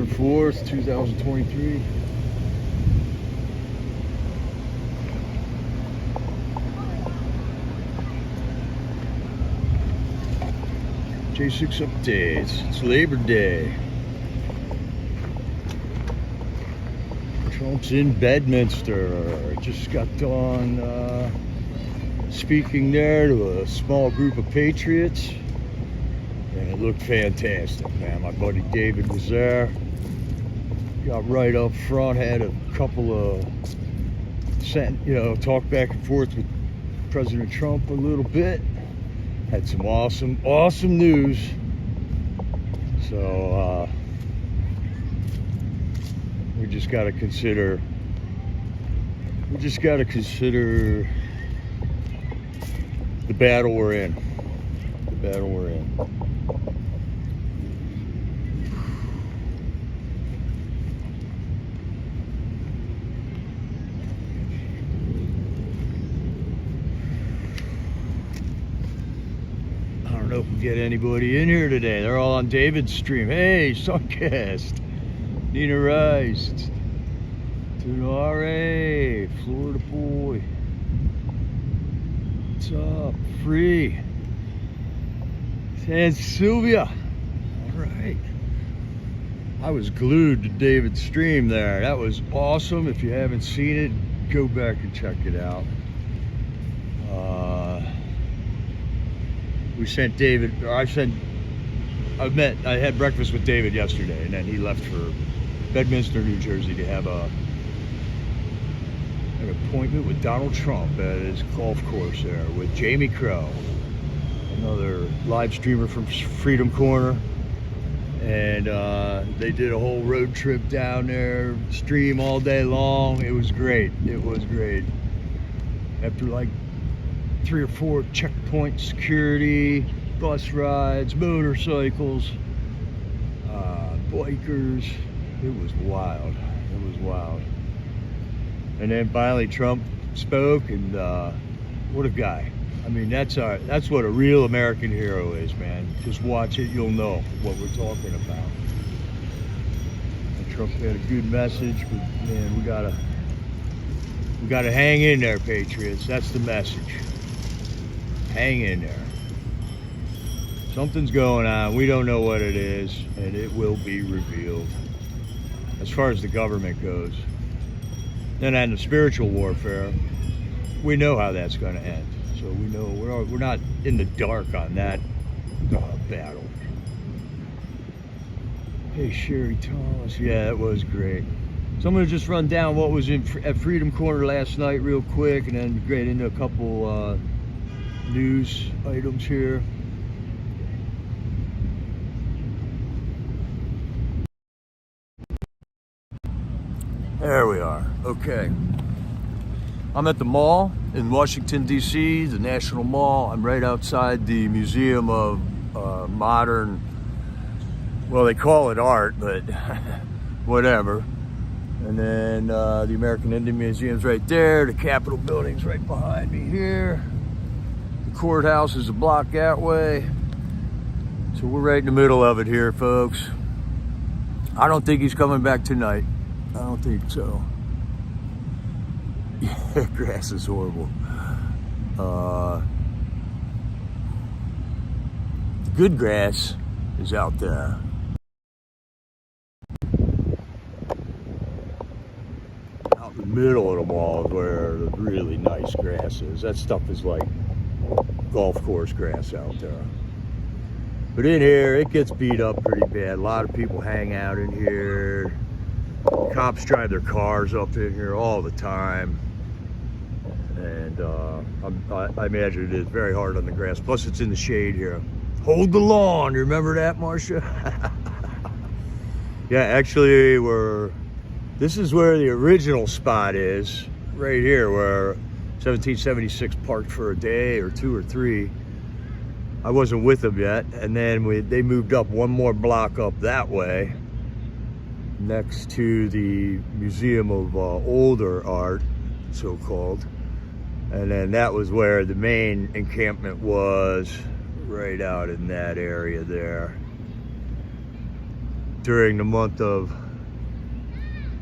November 4th, 2023. J6 updates. It's Labor Day. Trump's in Bedminster. Just got done speaking there to a small group of patriots, and it looked fantastic, man. My buddy David was there. Got right up front, had a couple of talk back and forth with President Trump a little bit. Had some awesome news. So we just got to consider the battle we're in. I don't know if we get anybody in here today. They're all on David's stream. Hey, Suncast, Nina Rice, Tunare, Florida boy. What's up? Free. And Sylvia. All right. I was glued to David's stream there. That was awesome. If you haven't seen it, go back and check it out. We sent David, or I had breakfast with David yesterday, and then he left for Bedminster, New Jersey to have an appointment with Donald Trump at his golf course there with Jamie Crow, another live streamer from Freedom Corner. And they did a whole road trip down there, stream all day long. It was great. After like 3 or 4 checkpoint security, bus rides, motorcycles, bikers. It was wild. And then finally Trump spoke, and what a guy. I mean, that's what a real American hero is, man. Just watch it, you'll know what we're talking about. And Trump had a good message, but man, we gotta hang in there, patriots. That's the message. Hang in there. Something's going on. We don't know what it is, and it will be revealed. As far as the government goes. Then on the spiritual warfare, we know how that's going to end. So we know we're not in the dark on that battle. Hey, Sherry Thomas. Yeah, that was great. So I'm going to just run down what was at Freedom Corner last night real quick, and then get into a couple news items here. There we are. Okay. I'm at the mall in Washington, D.C., the National Mall. I'm right outside the Museum of Modern, well, they call it art, but whatever. And then the American Indian Museum's right there. The Capitol building's right behind me here. The courthouse is a block that way. So we're right in the middle of it here, folks. I don't think he's coming back tonight. I don't think so. Yeah, grass is horrible. Good grass is out there. Out in the middle of the mall is where the really nice grass is. That stuff is like golf course grass out there. But in here, it gets beat up pretty bad. A lot of people hang out in here. Cops drive their cars up in here all the time. And I imagine it is very hard on the grass. Plus, it's in the shade here. Hold the lawn. You remember that, Marcia? Yeah, actually, this is where the original spot is. Right here, where 1776 parked for a day or 2 or 3. I wasn't with them yet. And then they moved up one more block up that way, next to the Museum of Older Art, so-called. And then that was where the main encampment was, right out in that area there. during the month of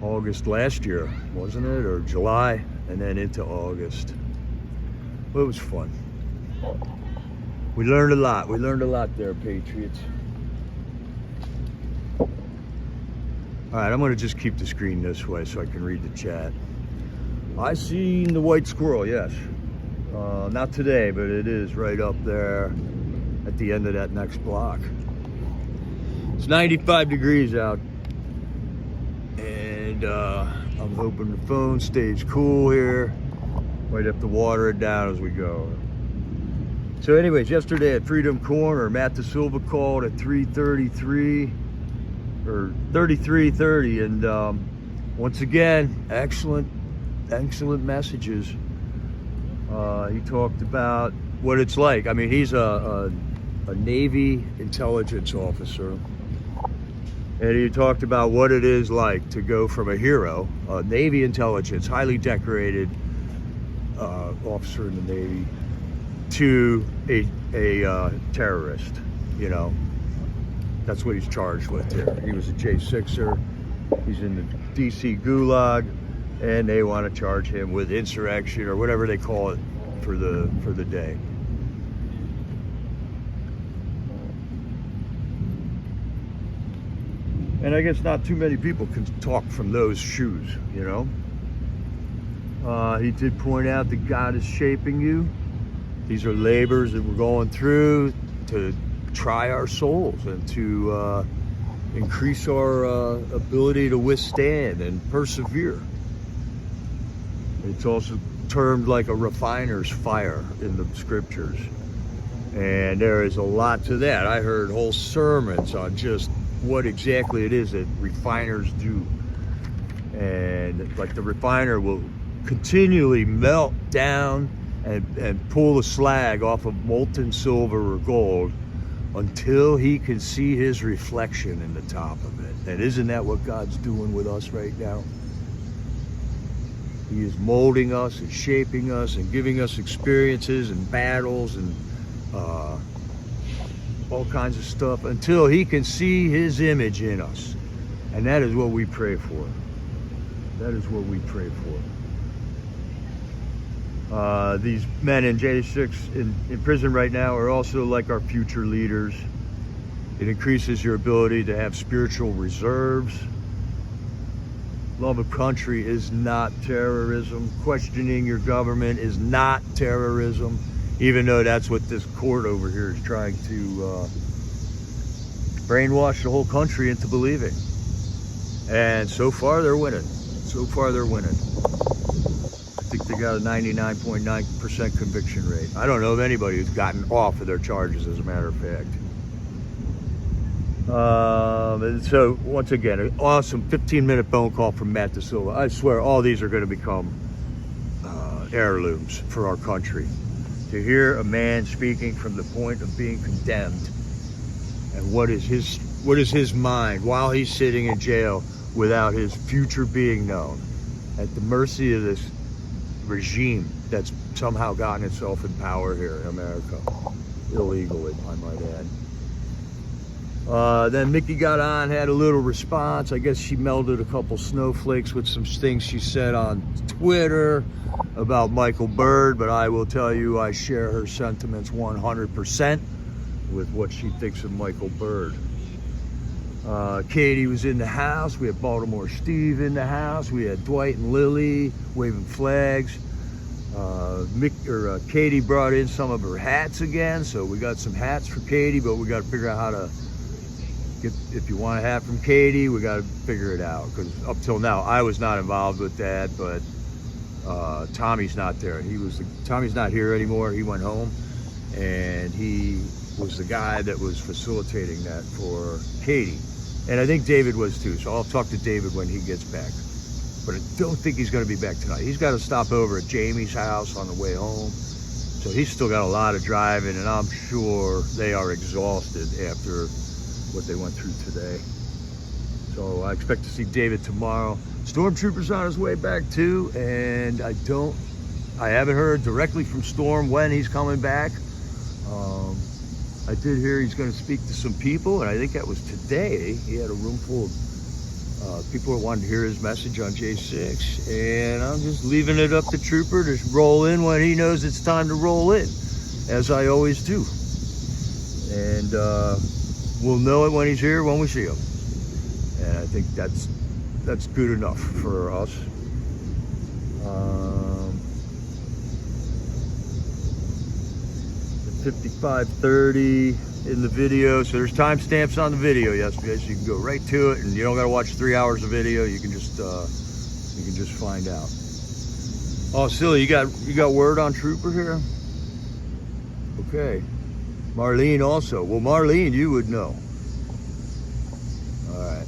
August last year, wasn't it? Or July, and then into August. Well, it was fun. We learned a lot. We learned a lot there, Patriots. All right, I'm going to just keep the screen this way so I can read the chat. I seen the white squirrel, yes. Not today, but it is right up there at the end of that next block. It's 95 degrees out. And I'm hoping the phone stays cool here. Might have to water it down as we go. So anyways, yesterday at Freedom Corner, Matt Da Silva called at 3:33 or 33:30, and once again, excellent messages. He talked about what it's like. I mean, he's a Navy intelligence officer, and he talked about what it is like to go from a hero, a Navy intelligence, highly decorated officer in the Navy, to a terrorist. You know, that's what he's charged with here. He was a J6er. He's in the DC Gulag, and they want to charge him with insurrection or whatever they call it for the day. And I guess not too many people can talk from those shoes, you know. He did point out that God is shaping you. These are labors that we're going through to try our souls and to increase our ability to withstand and persevere. It's also termed like a refiner's fire in the scriptures. And there is a lot to that. I heard whole sermons on just what exactly it is that refiners do. And like the refiner will continually melt down and pull the slag off of molten silver or gold until he can see his reflection in the top of it. And isn't that what God's doing with us right now? He is molding us and shaping us and giving us experiences and battles and all kinds of stuff until he can see his image in us. And that is what we pray for. That is what we pray for. These men in J6 in prison right now are also like our future leaders. It increases your ability to have spiritual reserves. Love of country is not terrorism. Questioning your government is not terrorism, even though that's what this court over here is trying to brainwash the whole country into believing. And so far they're winning. So far they're winning. I think they got a 99.9% conviction rate. I don't know of anybody who's gotten off of their charges, as a matter of fact. And so once again, an awesome 15-minute phone call from Matt Da Silva. I swear all these are going to become heirlooms for our country. To hear a man speaking from the point of being condemned, and what is his mind while he's sitting in jail without his future being known, at the mercy of this regime that's somehow gotten itself in power here in America, illegally, I might add. Then Mickey got on, had a little response. I guess she melded a couple snowflakes with some things she said on Twitter about Michael Bird, but I will tell you I share her sentiments 100% with what she thinks of Michael Bird. Katie was in the house. We had Baltimore Steve in the house. We had Dwight and Lily waving flags. Katie brought in some of her hats again, so we got some hats for Katie, but we got to figure out how to get, if you want a hat from Katie, we got to figure it out, because up till now I was not involved with that, but Tommy's not there. Tommy's not here anymore. He went home, and he was the guy that was facilitating that for Katie. And I think David was too, so I'll talk to David when he gets back. But I don't think he's going to be back tonight. He's got to stop over at Jamie's house on the way home. So he's still got a lot of driving, and I'm sure they are exhausted after what they went through today. So I expect to see David tomorrow. Stormtrooper's on his way back too, and I haven't heard directly from Storm when he's coming back. I did hear he's going to speak to some people, and I think that was today. He had a room full of people that wanted to hear his message on J6, and I'm just leaving it up to Trooper to roll in when he knows it's time to roll in, as I always do. And we'll know it when he's here, when we see him. And I think that's good enough for us. 55:30 in the video, so there's timestamps on the video yesterday, so you can go right to it, and you don't got to watch 3 hours of video. You can just find out. Oh, silly, you got word on Trooper here? Okay. Marlene also. Well, Marlene, you would know. All right.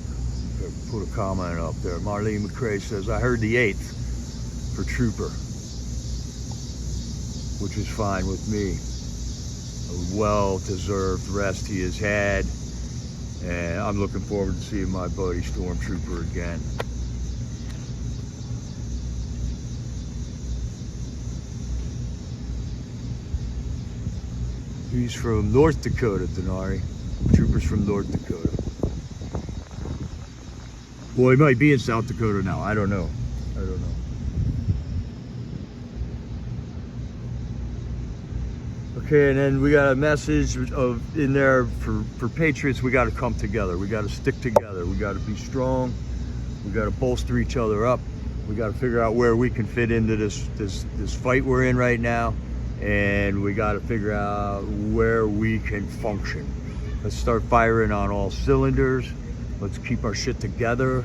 Put a comment up there. Marlene McCrae says, I heard the 8th for Trooper, which is fine with me. A well-deserved rest he has had, and I'm looking forward to seeing my buddy Stormtrooper again. He's from North Dakota, Denari. Trooper's from North Dakota. Well, he might be in South Dakota now. I don't know. Okay, and then we got a message in there for Patriots. We got to come together. We got to stick together. We got to be strong. We got to bolster each other up. We got to figure out where we can fit into this fight we're in right now, and we got to figure out where we can function. Let's start firing on all cylinders. Let's keep our shit together.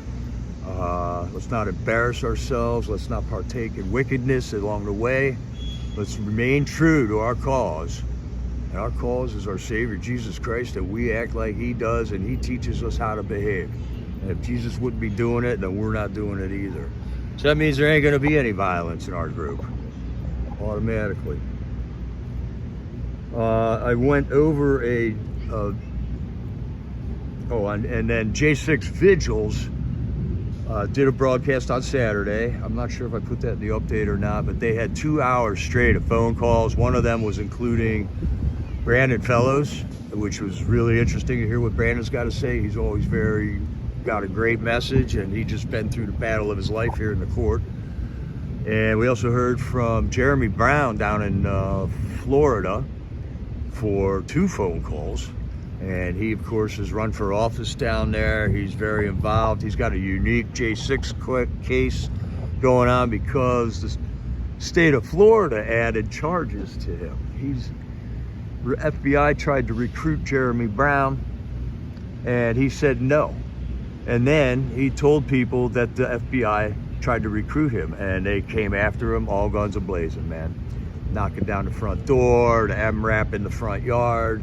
Let's not embarrass ourselves. Let's not partake in wickedness along the way. Let's remain true to our cause. And our cause is our Savior, Jesus Christ, and we act like he does, and he teaches us how to behave. And if Jesus wouldn't be doing it, then we're not doing it either. So that means there ain't gonna be any violence in our group, automatically. I went over and then J6 Vigils did a broadcast on Saturday. I'm not sure if I put that in the update or not, but they had 2 hours straight of phone calls. One of them was including Brandon Fellows, which was really interesting to hear what Brandon's got to say. He's always got a great message, and he just been through the battle of his life here in the court. And we also heard from Jeremy Brown down in Florida for 2 phone calls. And he, of course, has run for office down there. He's very involved. He's got a unique J6 case going on because the state of Florida added charges to him. FBI tried to recruit Jeremy Brown, and he said no. And then he told people that the FBI tried to recruit him, and they came after him, all guns a-blazing, man. Knocking down the front door, the MRAP in the front yard,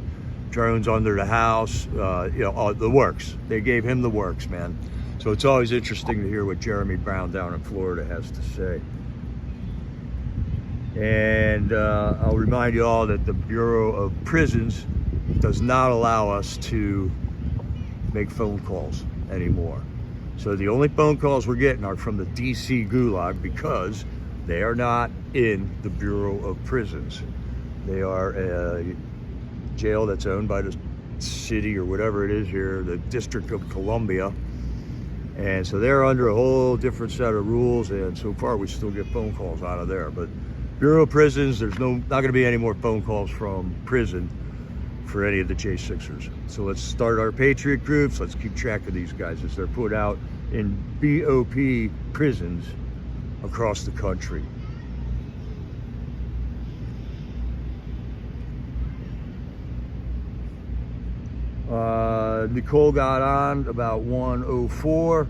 drones under the house, all the works. They gave him the works, man. So it's always interesting to hear what Jeremy Brown down in Florida has to say. And I'll remind you all that the Bureau of Prisons does not allow us to make phone calls anymore. So the only phone calls we're getting are from the DC Gulag, because they are not in the Bureau of Prisons. They are a jail that's owned by the city or whatever it is here, the District of Columbia. And so they're under a whole different set of rules, and so far we still get phone calls out of there. But Bureau of Prisons, there's not going to be any more phone calls from prison for any of the J6ers. So let's start our Patriot groups. Let's keep track of these guys as they're put out in BOP prisons across the country. Nicole got on about 1:04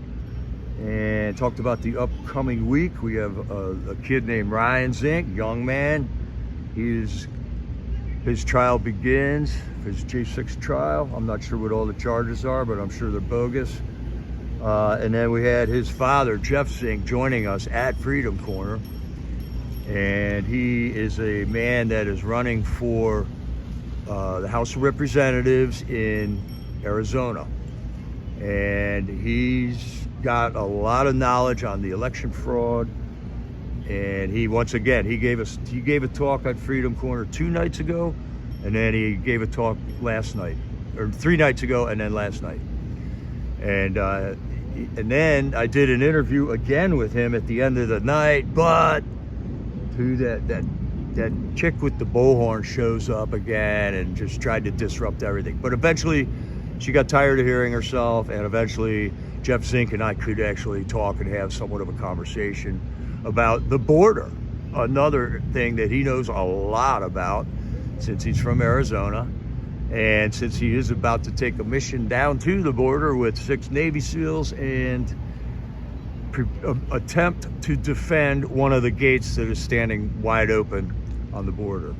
and talked about the upcoming week. We have a kid named Ryan Zink, young man. His trial begins, his J6 trial. I'm not sure what all the charges are, but I'm sure they're bogus. And then we had his father, Jeff Zink, joining us at Freedom Corner. And he is a man that is running for the House of Representatives in Arizona. And he's got a lot of knowledge on the election fraud. And he, once again, he gave a talk at Freedom Corner 2 nights ago, And then he gave a talk last night, or 3 nights ago, and then last night. And then I did an interview again with him at the end of the night, but that chick with the bullhorn shows up again and just tried to disrupt everything. But eventually she got tired of hearing herself, and eventually Jeff Zink and I could actually talk and have somewhat of a conversation about the border, another thing that he knows a lot about since he's from Arizona, and since he is about to take a mission down to the border with 6 Navy SEALs and attempt to defend one of the gates that is standing wide open on the border.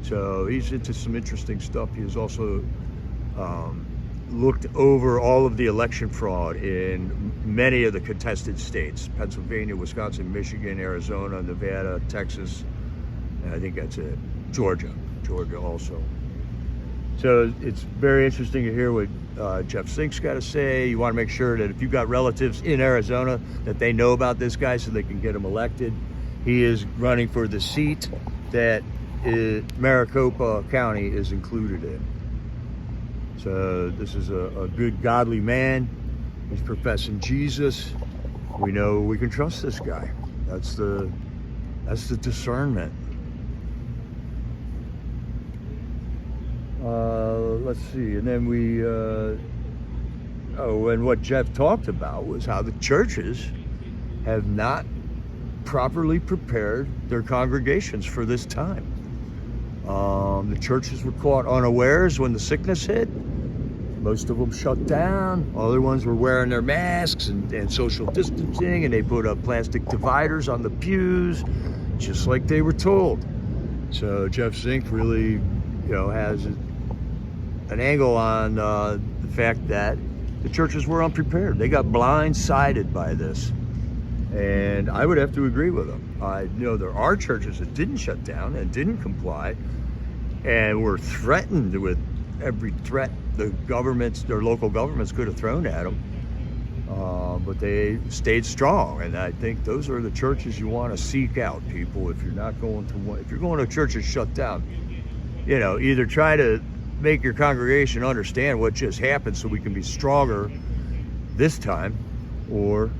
So he's into some interesting stuff. He has also looked over all of the election fraud in many of the contested states: Pennsylvania, Wisconsin, Michigan, Arizona, Nevada, Texas, and I think that's it. Georgia also. So it's very interesting to hear what Jeff Zink's got to say. You want to make sure that if you've got relatives in Arizona, that they know about this guy so they can get him elected. He is running for the seat that Maricopa County is included in. So this is a good, godly man. He's professing Jesus. We know we can trust this guy. That's the discernment. Let's see, and then and what Jeff talked about was how the churches have not properly prepared their congregations for this time. The churches were caught unawares when the sickness hit. Most of them shut down. Other ones were wearing their masks and social distancing, and they put up plastic dividers on the pews, just like they were told. So Jeff Zink really, has an angle on the fact that the churches were unprepared. They got blindsided by this. And I would have to agree with him. I know there are churches that didn't shut down and didn't comply and were threatened with every threat the governments, their local governments could have thrown at them. But they stayed strong. And I think those are the churches you want to seek out, people. If you're going to a church that's shut down, either try to make your congregation understand what just happened so we can be stronger this time, or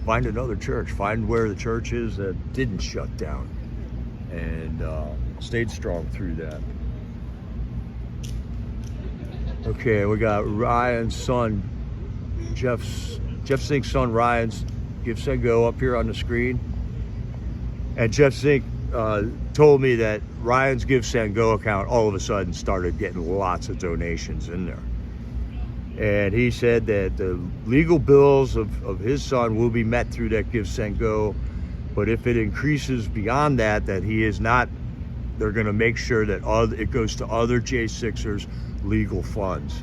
find another church. Find where the church is that didn't shut down and stayed strong through that. Okay, we got Ryan's son, Jeff Zink's son Ryan's Give Send Go up here on the screen. And Jeff Zink told me that Ryan's Give Send Go account all of a sudden started getting lots of donations in there. And he said that the legal bills of his son will be met through that Give Send Go. But if it increases beyond that he is not, they're going to make sure that it goes to other J6ers' legal funds.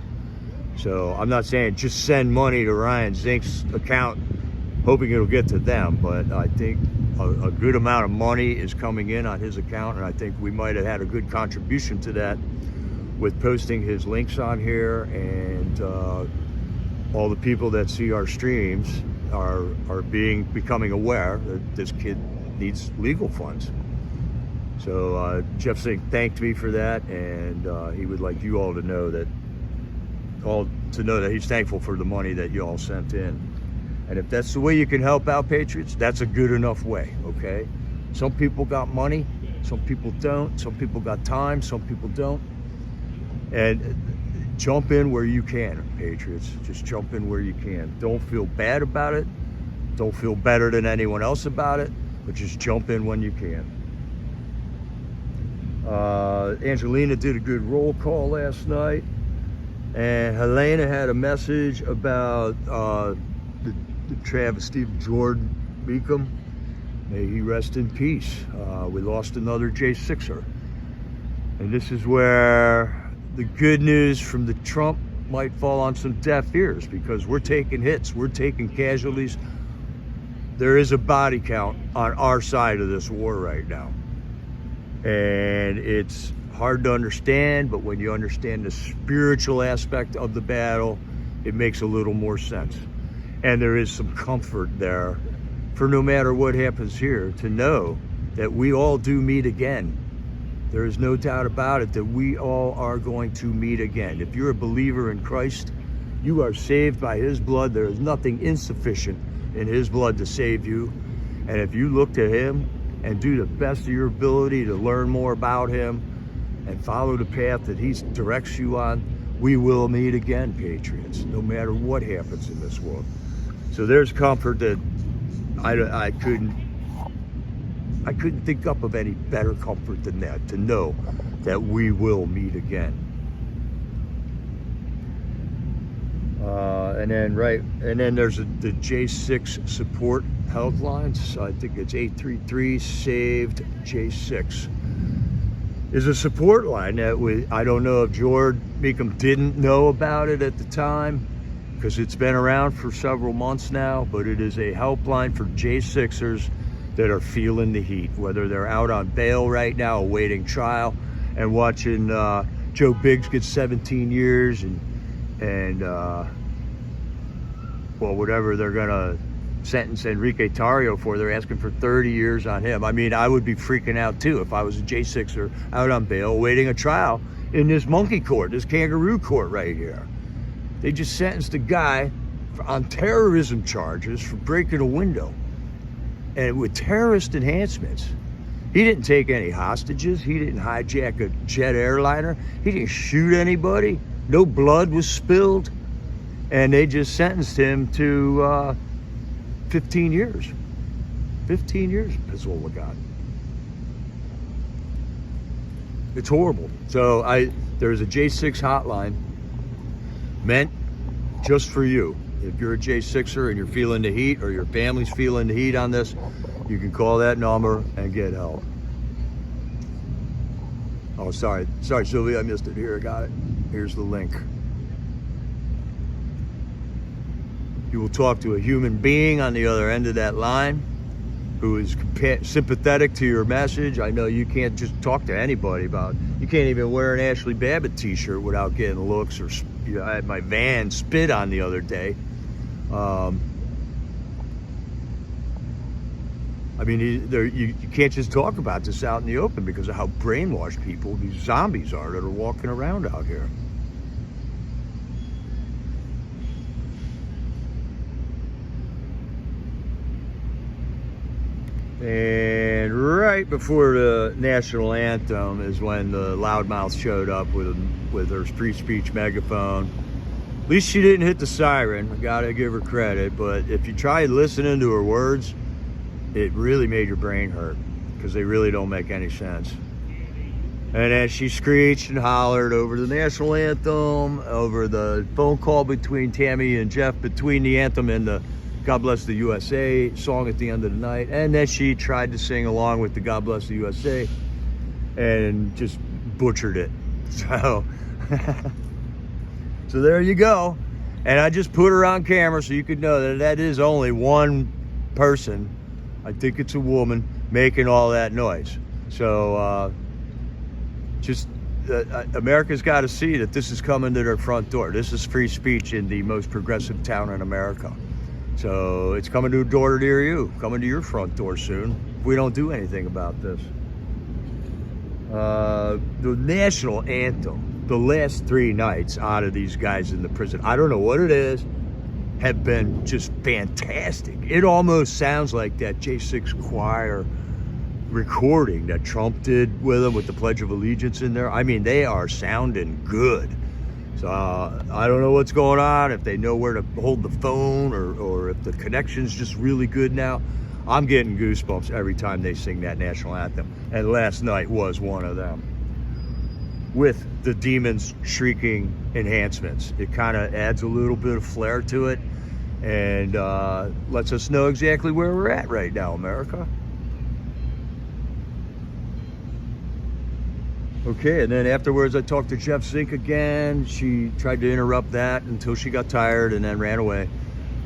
So I'm not saying just send money to Ryan Zink's account, hoping it'll get to them. But I think a good amount of money is coming in on his account. And I think we might have had a good contribution to that with posting his links on here, and all the people that see our streams are becoming aware that this kid needs legal funds. So Jeff Zink thanked me for that, and he would like you all to know that he's thankful for the money that you all sent in. And if that's the way you can help out Patriots, that's a good enough way, okay? Some people got money, some people don't. Some people got time, some people don't. And jump in where you can, Patriots. Just jump in where you can. Don't feel bad about it. Don't feel better than anyone else about it, but just jump in when you can. Angelina did a good roll call last night, and Helena had a message about the travesty of Jordan Beacom. May he rest in peace. We lost another J6er. And this is where the good news from the Trump might fall on some deaf ears, because we're taking hits, we're taking casualties. There is a body count on our side of this war right now. And it's hard to understand, but when you understand the spiritual aspect of the battle, it makes a little more sense. And there is some comfort there for no matter what happens here, to know that we all do meet again There is no doubt about it that we all are going to meet again. If you're a believer in Christ, you are saved by his blood. There is nothing insufficient in his blood to save you. And if you look to him and do the best of your ability to learn more about him and follow the path that he directs you on, we will meet again, patriots, no matter what happens in this world. So there's comfort that I couldn't think up of any better comfort than that, to know that we will meet again. And then there's the J6 support helplines. So I think it's 833 saved J6 is a support line that I don't know if George Meekum didn't know about it at the time, because it's been around for several months now, but it is a helpline for J6ers that are feeling the heat, whether they're out on bail right now awaiting trial and watching Joe Biggs get 17 years and well, whatever they're gonna sentence Enrique Tarrio for, they're asking for 30 years on him. I mean, I would be freaking out too if I was a J6er out on bail awaiting a trial in this monkey court, this kangaroo court right here. They just sentenced a guy on terrorism charges for breaking a window, and with terrorist enhancements. He didn't take any hostages. He didn't hijack a jet airliner. He didn't shoot anybody. No blood was spilled. And they just sentenced him to 15 years. 15 years, piss all we got. It's horrible. So there's a J6 hotline meant just for you. If you're a J6er and you're feeling the heat, or your family's feeling the heat on this, you can call that number and get help. Oh, sorry, Sylvia, I missed it. Here, I got it. Here's the link. You will talk to a human being on the other end of that line who is sympathetic to your message. I know you can't just talk to anybody about, you can't even wear an Ashley Babbitt t-shirt without getting looks, or I had my van spit on the other day. I mean, you can't just talk about this out in the open because of how brainwashed people, these zombies are that are walking around out here. And right before the national anthem is when the loudmouth showed up with her free speech megaphone. At least she didn't hit the siren. I gotta give her credit. But if you tried listening to her words, it really made your brain hurt, because they really don't make any sense. And as she screeched and hollered over the national anthem, over the phone call between Tammy and Jeff, between the anthem and the God Bless the USA song at the end of the night, and then she tried to sing along with the God Bless the USA and just butchered it. So so there you go. And I just put her on camera so you could know that is only one person, I think it's a woman, making all that noise. So America's got to see that this is coming to their front door. This is free speech in the most progressive town in America. So it's coming to a door near you, coming to your front door soon, if we don't do anything about this. The national anthem, the last 3 nights out of these guys in the prison, I don't know what it is, have been just fantastic. It almost sounds like that J6 choir recording that Trump did with them, with the Pledge of Allegiance in there. I mean, they are sounding good. So I don't know what's going on, if they know where to hold the phone, or if the connection's just really good now. I'm getting goosebumps every time they sing that national anthem. And last night was one of them. With the demons shrieking enhancements. It kind of adds a little bit of flair to it, and lets us know exactly where we're at right now, America. Okay, and then afterwards I talked to Jeff Zink again. She tried to interrupt that until she got tired and then ran away.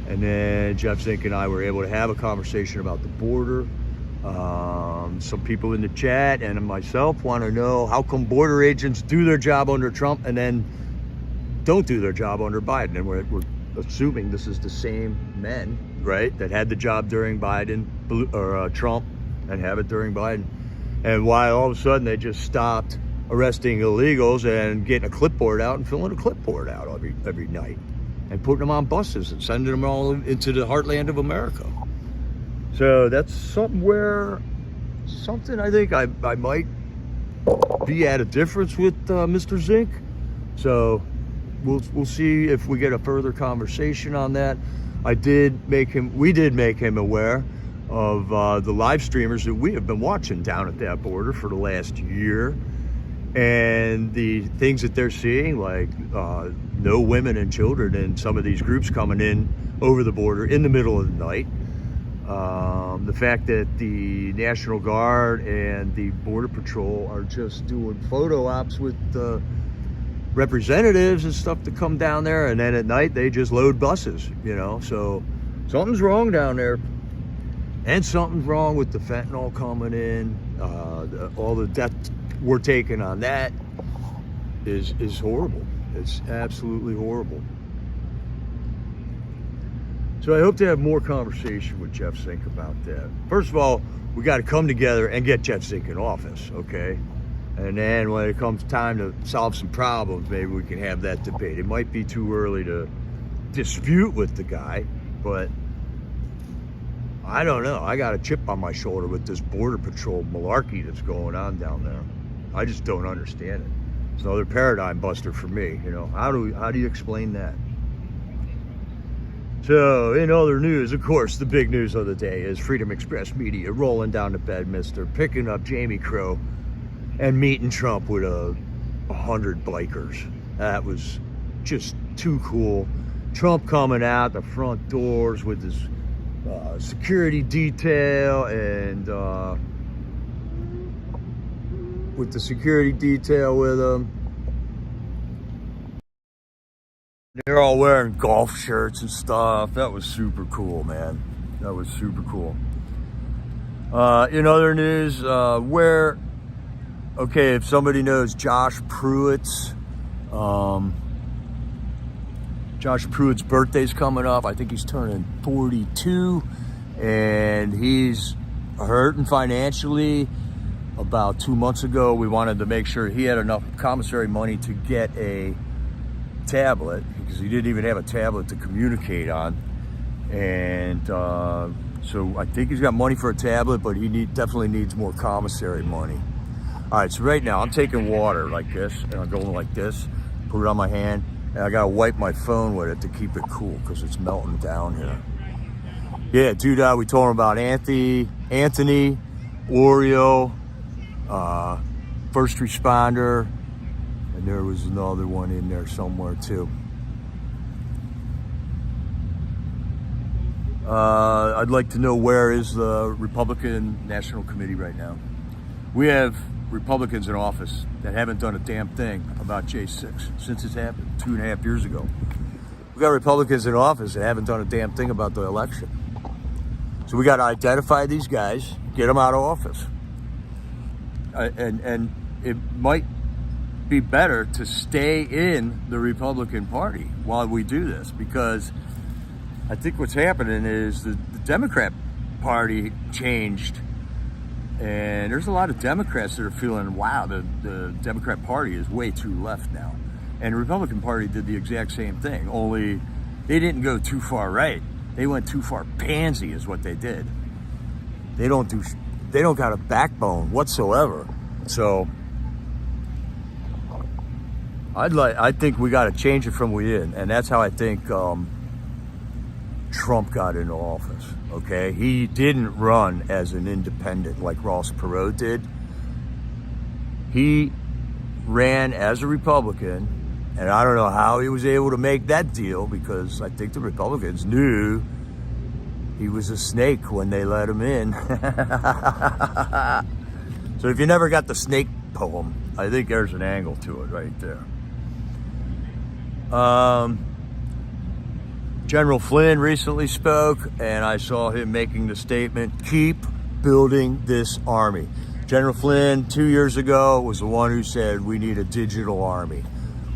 And then Jeff Zink and I were able to have a conversation about the border. Some people in the chat and myself want to know, how come border agents do their job under Trump and then don't do their job under Biden? And we're assuming this is the same men, right, that had the job during Biden, or Trump, and have it during Biden. And why all of a sudden they just stopped arresting illegals and getting a clipboard out and filling a clipboard out every night and putting them on buses and sending them all into the heartland of America. So that's something I think I might be at a difference with Mr. Zink. So we'll see if we get a further conversation on that. We did make him aware of the live streamers that we have been watching down at that border for the last year, and the things that they're seeing, like no women and children in some of these groups coming in over the border in the middle of the night. The fact that the National Guard and the Border Patrol are just doing photo ops with the representatives and stuff to come down there, and then at night they just load buses, so something's wrong down there. And something's wrong with the fentanyl coming in. All the death we're taking on that is horrible. It's absolutely horrible. So I hope to have more conversation with Jeff Zink about that. First of all, we got to come together and get Jeff Zink in office, okay? And then when it comes time to solve some problems, maybe we can have that debate. It might be too early to dispute with the guy, but I don't know. I got a chip on my shoulder with this Border Patrol malarkey that's going on down there. I just don't understand it. It's another paradigm buster for me. How do you explain that? So, in other news, of course, the big news of the day is Freedom Express Media rolling down to Bedminster, picking up Jamie Crow, and meeting Trump with 100 bikers. That was just too cool. Trump coming out the front doors with his security detail, and with the security detail with him. They're all wearing golf shirts and stuff. That was super cool, man. That was super cool. In other news, if somebody knows Josh Pruitt's birthday's coming up. I think he's turning 42, and he's hurting financially. About 2 months ago, we wanted to make sure he had enough commissary money to get a tablet, because he didn't even have a tablet to communicate on. And so I think he's got money for a tablet, but he definitely needs more commissary money. All right, so right now I'm taking water like this, and I'm going like this, put it on my hand, and I gotta wipe my phone with it to keep it cool because it's melting down here. Yeah, dude, we told him about Anthony, Oreo, first responder, and there was another one in there somewhere too. I'd like to know, where is the Republican National Committee right now? We have Republicans in office that haven't done a damn thing about J6 since it's happened 2.5 years ago. We got Republicans in office that haven't done a damn thing about the election. So we got to identify these guys, get them out of office. And it might be better to stay in the Republican Party while we do this, because I think what's happening is the Democrat Party changed, and there's a lot of Democrats that are feeling, wow, the Democrat Party is way too left now. And the Republican Party did the exact same thing, only they didn't go too far right. They went too far pansy is what they did. They don't got a backbone whatsoever. So I think we got to change it from within, and that's how I think Trump got into office. Okay, he didn't run as an independent like Ross Perot did. He ran as a Republican, and I don't know how he was able to make that deal, because I think the Republicans knew he was a snake when they let him in. So if you never got the snake poem, I think there's an angle to it right there. General Flynn recently spoke, and I saw him making the statement, keep building this army. General Flynn 2 years ago was the one who said we need a digital army.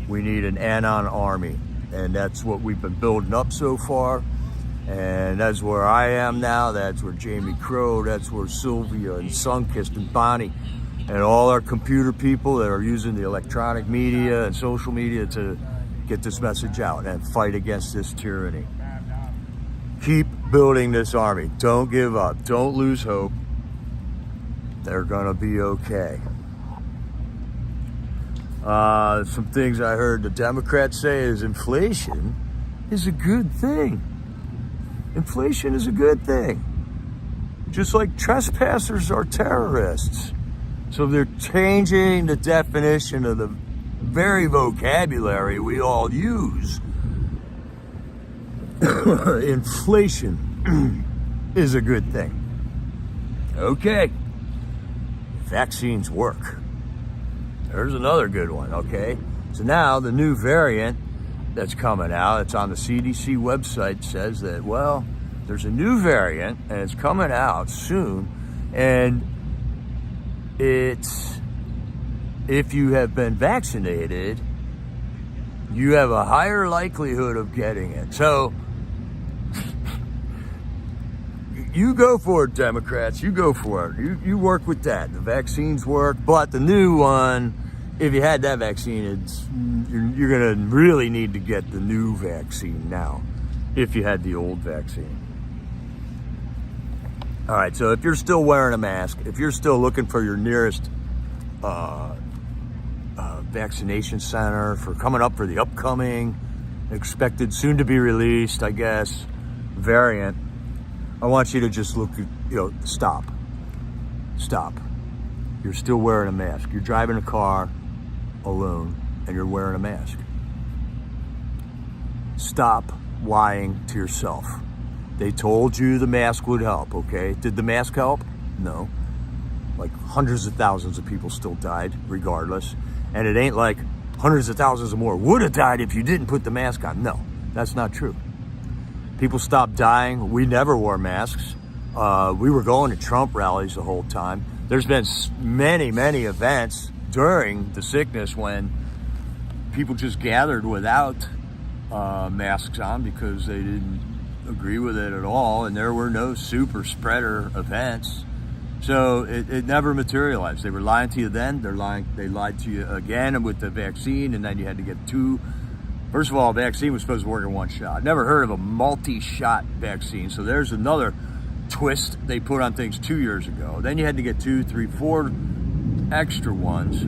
We need an anon army. And that's what we've been building up so far. And that's where I am now. That's where Jamie Crow, that's where Sylvia and Sunkist and Bonnie and all our computer people that are using the electronic media and social media to get this message out and fight against this tyranny. Keep building this army. Don't give up. Don't lose hope. They're gonna be okay. Some things I heard the Democrats say is inflation is a good thing. Inflation is a good thing. Just like trespassers are terrorists. So they're changing the definition of the very vocabulary we all use. Inflation is a good thing. Okay. Vaccines work. There's another good one, okay? So now the new variant that's coming out, it's on the CDC website, says that, well, there's a new variant and it's coming out soon, and it's, if you have been vaccinated, you have a higher likelihood of getting it. So you go for it, Democrats. You go for it. You work with that. The vaccines work, but the new one, if you had that vaccine, you're going to really need to get the new vaccine now if you had the old vaccine. All right, so if you're still wearing a mask, if you're still looking for your nearest vaccination center for coming up for the upcoming, expected soon to be released, I guess, variant, I want you to just look, stop. Stop. You're still wearing a mask. You're driving a car alone and you're wearing a mask. Stop lying to yourself. They told you the mask would help, okay? Did the mask help? No. Like hundreds of thousands of people still died regardless. And it ain't like hundreds of thousands of more would have died if you didn't put the mask on. No, that's not true. People stopped dying. We never wore masks. We were going to Trump rallies the whole time. There's been many, many events during the sickness when people just gathered without masks on because they didn't agree with it at all, and there were no super spreader events. So it never materialized. They were lying to you then, they lied to you again with the vaccine, and then you had to get two. First of all, a vaccine was supposed to work in one shot. Never heard of a multi-shot vaccine. So there's another twist they put on things 2 years ago. Then you had to get 2, 3, 4 extra ones.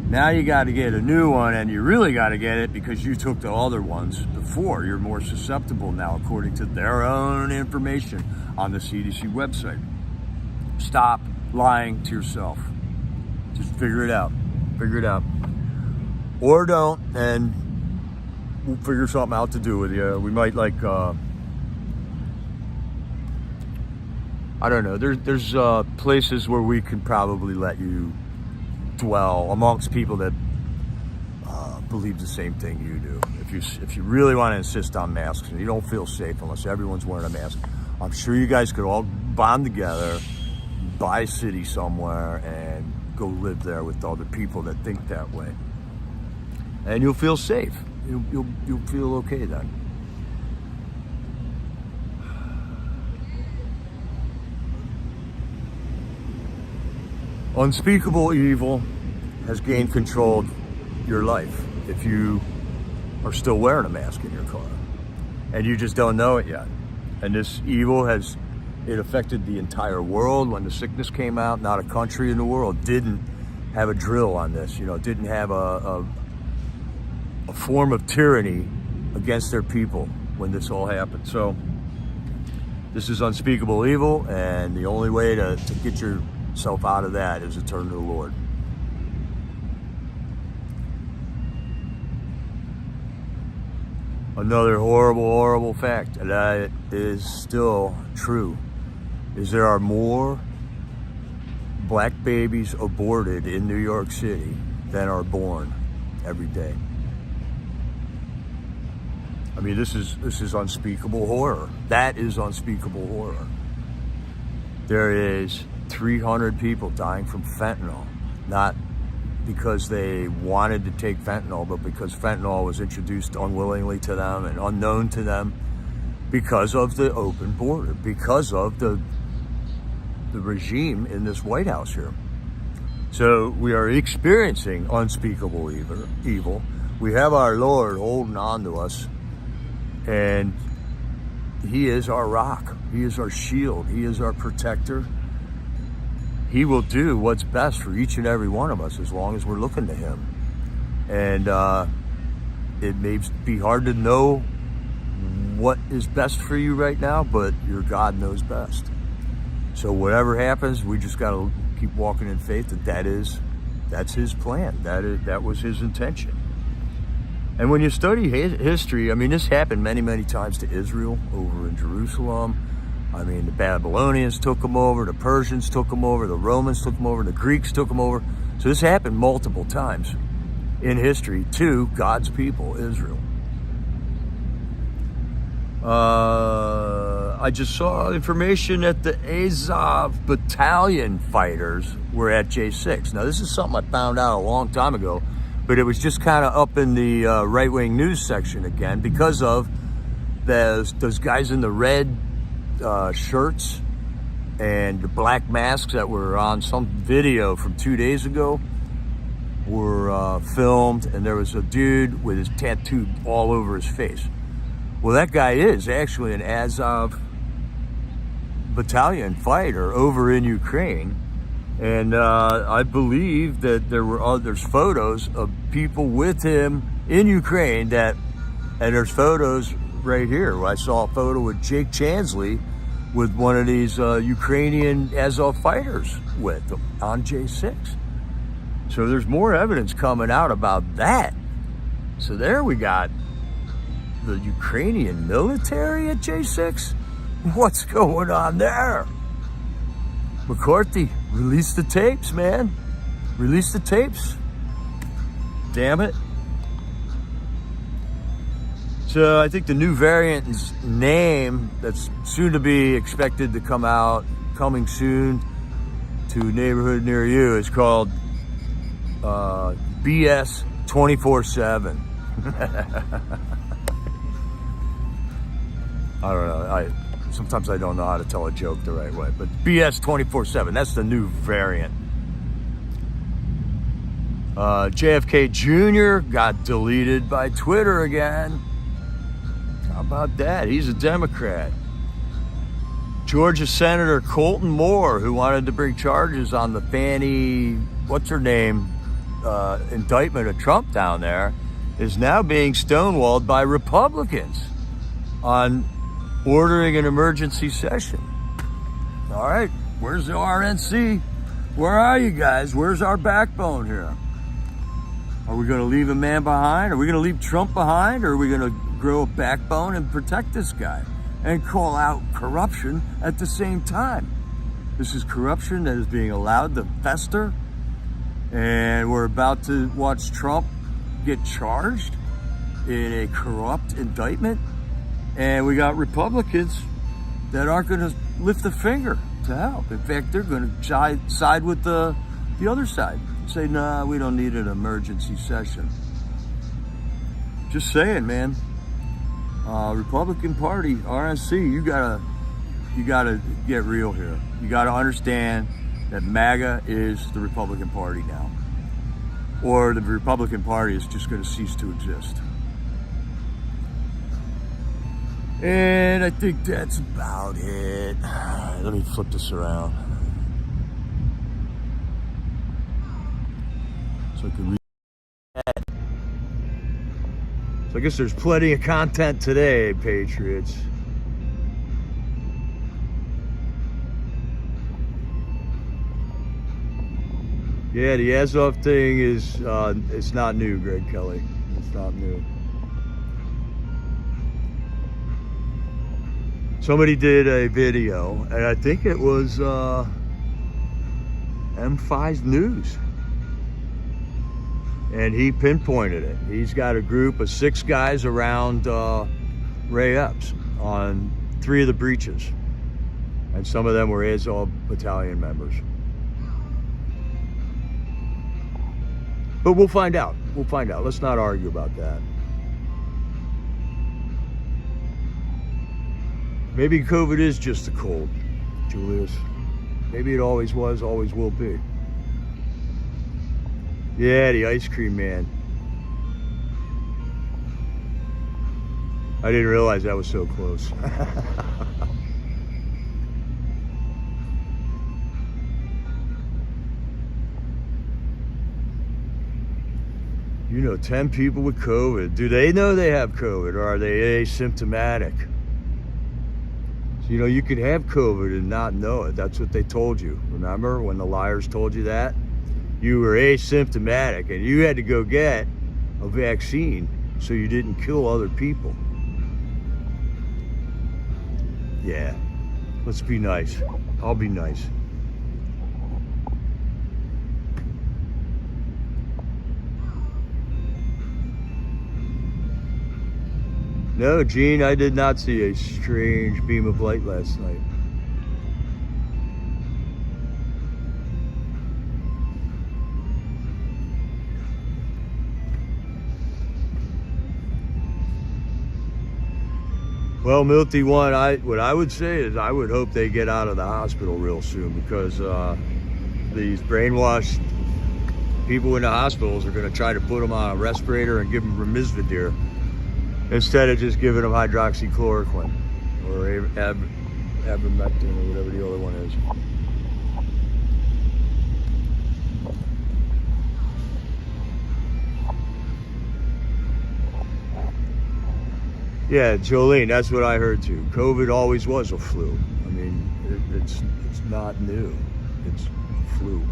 Now you got to get a new one, and you really got to get it because you took the other ones before. You're more susceptible now, according to their own information on the CDC website. Stop lying to yourself. Just figure it out. Figure it out. Or don't, and we'll figure something out to do with you. We might I don't know. There's places where we can probably let you dwell amongst people that believe the same thing you do. If you really want to insist on masks and you don't feel safe unless everyone's wearing a mask, I'm sure you guys could all bond together, buy a city somewhere, and go live there with other people that think that way. And you'll feel safe. You'll feel okay then. Unspeakable evil has gained control of your life if you are still wearing a mask in your car and you just don't know it yet. And this evil it affected the entire world when the sickness came out. Not a country in the world didn't have a drill on this, didn't have a form of tyranny against their people when this all happened. So this is unspeakable evil, and the only way to get yourself out of that is to turn to the Lord. Another horrible, horrible fact that is still true is there are more black babies aborted in New York City than are born every day. I mean, this is unspeakable horror. That is unspeakable horror. There is 300 people dying from fentanyl, not because they wanted to take fentanyl, but because fentanyl was introduced unwillingly to them and unknown to them. because of the open border, because of the regime in this White House here. So we are experiencing unspeakable evil. We have our Lord holding on to us, and He is our rock. He is our shield. He is our protector. He will do what's best for each and every one of us as long as we're looking to Him. And it may be hard to know what is best for you right now, but your God knows best. So whatever happens, we just got to keep walking in faith that's His plan. That was His intention. And when you study history, I mean, this happened many, many times to Israel over in Jerusalem. I mean, the Babylonians took them over, the Persians took them over, the Romans took them over, the Greeks took them over. So this happened multiple times in history to God's people, Israel. I just saw information that the Azov battalion fighters were at J6. Now, this is something I found out a long time ago, but it was just kind of up in the right-wing news section again because of those guys in the red shirts and the black masks that were on some video from 2 days ago were filmed, and there was a dude with his tattoo all over his face. Well, that guy is actually an Azov battalion fighter over in Ukraine. And I believe that there's photos of people with him in Ukraine and there's photos right here. I saw a photo with Jake Chansley with one of these Ukrainian Azov fighters with them on J6. So there's more evidence coming out about that. So there we got the Ukrainian military at J6? What's going on there? McCarthy, release the tapes, man. Release the tapes. Damn it. So I think the new variant's name that's soon to be expected to coming soon to a neighborhood near you is called BS 24/7. I don't know. Sometimes I don't know how to tell a joke the right way, but BS 24/7, that's the new variant. JFK Jr. got deleted by Twitter again. How about that? He's a Democrat. Georgia Senator Colton Moore, who wanted to bring charges on the Fannie, indictment of Trump down there, is now being stonewalled by Republicans on ordering an emergency session. All right, where's the RNC? Where are you guys? Where's our backbone here? Are we going to leave a man behind? Are we going to leave Trump behind? Or are we going to grow a backbone and protect this guy and call out corruption at the same time? This is corruption that is being allowed to fester, and we're about to watch Trump get charged in a corrupt indictment. And we got Republicans that aren't going to lift a finger to help. In fact, they're going to side with the other side. Say, nah, we don't need an emergency session. Just saying, man. Republican Party, RNC, you gotta get real here. You gotta understand that MAGA is the Republican Party now. Or the Republican Party is just going to cease to exist. And I think that's about it. Let me flip this around so I can read that. So I guess there's plenty of content today, Patriots. Yeah, the Azov thing is it's not new, Greg Kelly. It's not new. Somebody did a video, and I think it was M5 News. And he pinpointed it. He's got a group of 6 guys around Ray Epps on 3 of the breaches. And some of them were Azov battalion members. But we'll find out. We'll find out. Let's not argue about that. Maybe COVID is just a cold, Julius. Maybe it always was, always will be. Yeah, the ice cream man. I didn't realize that was so close. You know, 10 people with COVID. Do they know they have COVID, or are they asymptomatic? So, you know, you could have COVID and not know it. That's what they told you. Remember when the liars told you that? You were asymptomatic and you had to go get a vaccine so you didn't kill other people. Yeah, let's be nice. I'll be nice. No, Gene, I did not see a strange beam of light last night. Well, Milty one, what I would say is I would hope they get out of the hospital real soon, because these brainwashed people in the hospitals are going to try to put them on a respirator and give them remdesivir instead of just giving them hydroxychloroquine or ivermectin or whatever the other one is. Yeah, Jolene, that's what I heard too. COVID always was a flu. I mean, it's not new. It's a flu.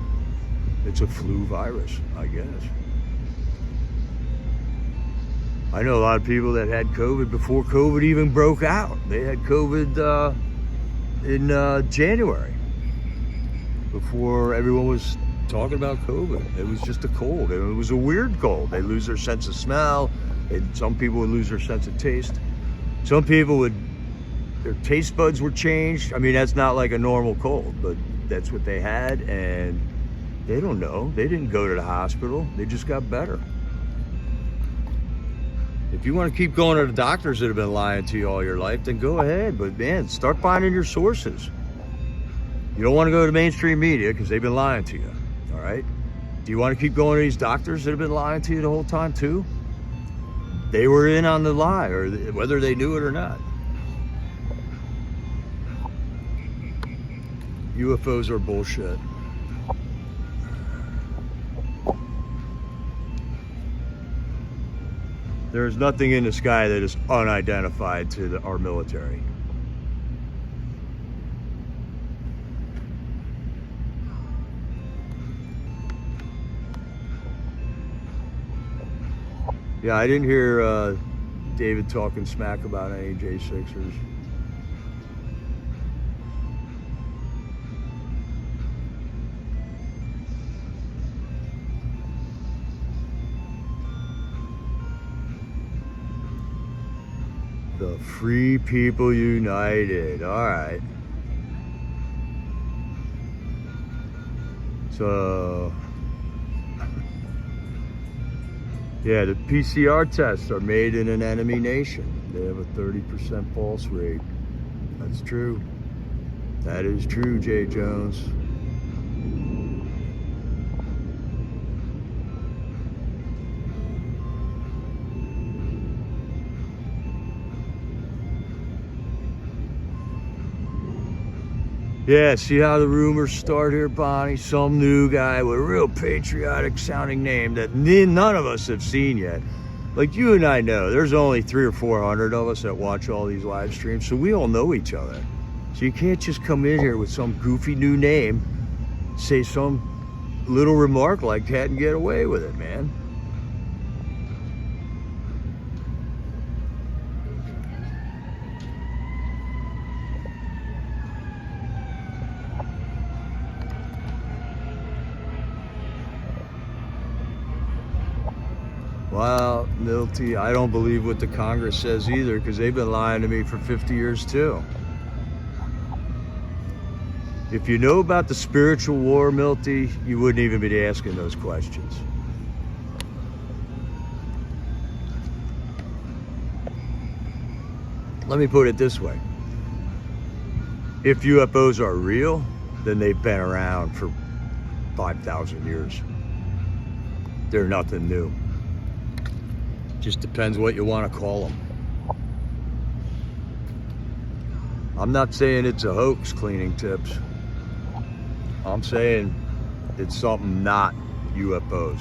It's a flu virus, I guess. I know a lot of people that had COVID before COVID even broke out. They had COVID in January, before everyone was talking about COVID. It was just a cold, and it was a weird cold. They lose their sense of smell. Some people would lose their sense of taste. Some people their taste buds were changed. I mean, that's not like a normal cold, but that's what they had, and they don't know. They didn't go to the hospital. They just got better. If you want to keep going to the doctors that have been lying to you all your life, then go ahead. But man, start finding your sources. You don't want to go to mainstream media because they've been lying to you, all right? Do you want to keep going to these doctors that have been lying to you the whole time too? They were in on the lie, or whether they knew it or not. UFOs are bullshit. There is nothing in the sky that is unidentified to our military. Yeah, I didn't hear David talking smack about any J6ers. The Free People United. All right. So, yeah, the PCR tests are made in an enemy nation. They have a 30% false rate. That's true. That is true, Jay Jones. Yeah, see how the rumors start here, Bonnie? Some new guy with a real patriotic sounding name that none of us have seen yet. Like you and I know, there's only 300 or 400 of us that watch all these live streams, so we all know each other. So you can't just come in here with some goofy new name, say some little remark like that and get away with it, man. Well, Milty, I don't believe what the Congress says either, because they've been lying to me for 50 years too. If you know about the spiritual war, Milty, you wouldn't even be asking those questions. Let me put it this way. If UFOs are real, then they've been around for 5,000 years. They're nothing new. Just depends what you want to call them. I'm not saying it's a hoax, cleaning tips. I'm saying it's something not UFOs.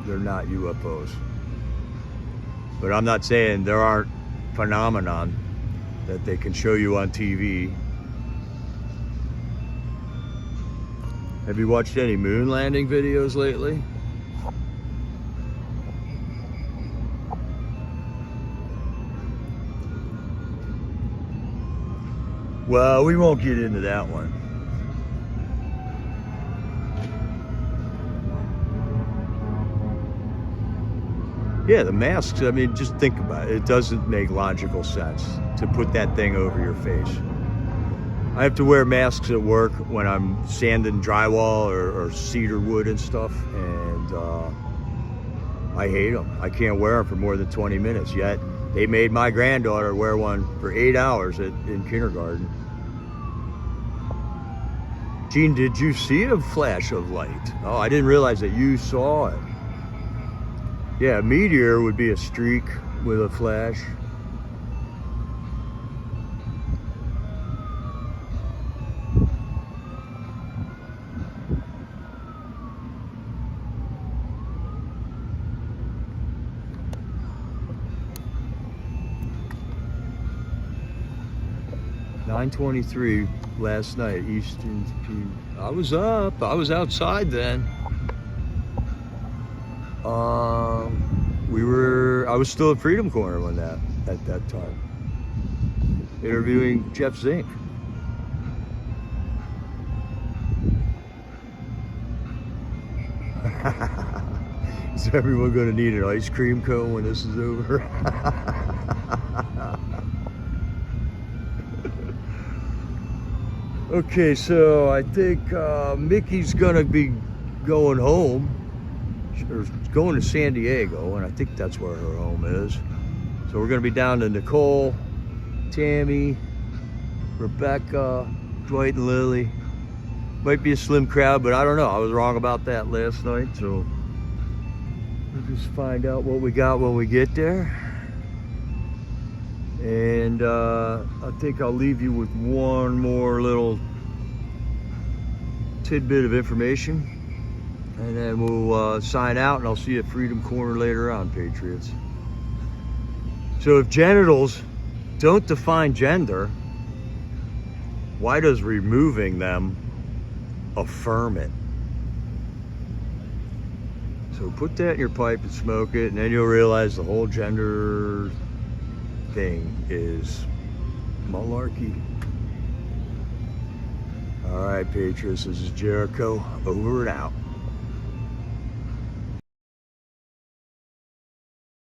They're not UFOs. But I'm not saying there aren't phenomenon that they can show you on TV. Have you watched any moon landing videos lately? Well, we won't get into that one. Yeah, the masks, I mean, just think about it. It doesn't make logical sense to put that thing over your face. I have to wear masks at work when I'm sanding drywall or cedar wood and stuff, and I hate them. I can't wear them for more than 20 minutes, yet they made my granddaughter wear one for 8 hours in kindergarten. Gene, did you see a flash of light? Oh, I didn't realize that you saw it. Yeah, a meteor would be a streak with a flash. $9:23 last night, Eastern. I was up. I was outside then. I was still at Freedom Corner when at that time, interviewing Jeff Zink. Is everyone going to need an ice cream cone when this is over? Okay, so I think Mickey's gonna be going home, or going to San Diego, and I think that's where her home is. So we're gonna be down to Nicole, Tammy, Rebecca, Dwight and Lily. Might be a slim crowd, but I don't know. I was wrong about that last night, so we'll just find out what we got when we get there. And I think I'll leave you with one more little tidbit of information, and then we'll sign out, and I'll see you at Freedom Corner later on, Patriots. So if genitals don't define gender, why does removing them affirm it? So put that in your pipe and smoke it, and then you'll realize the whole gender thing is malarkey. All right, Patriots, this is Jericho, over and out.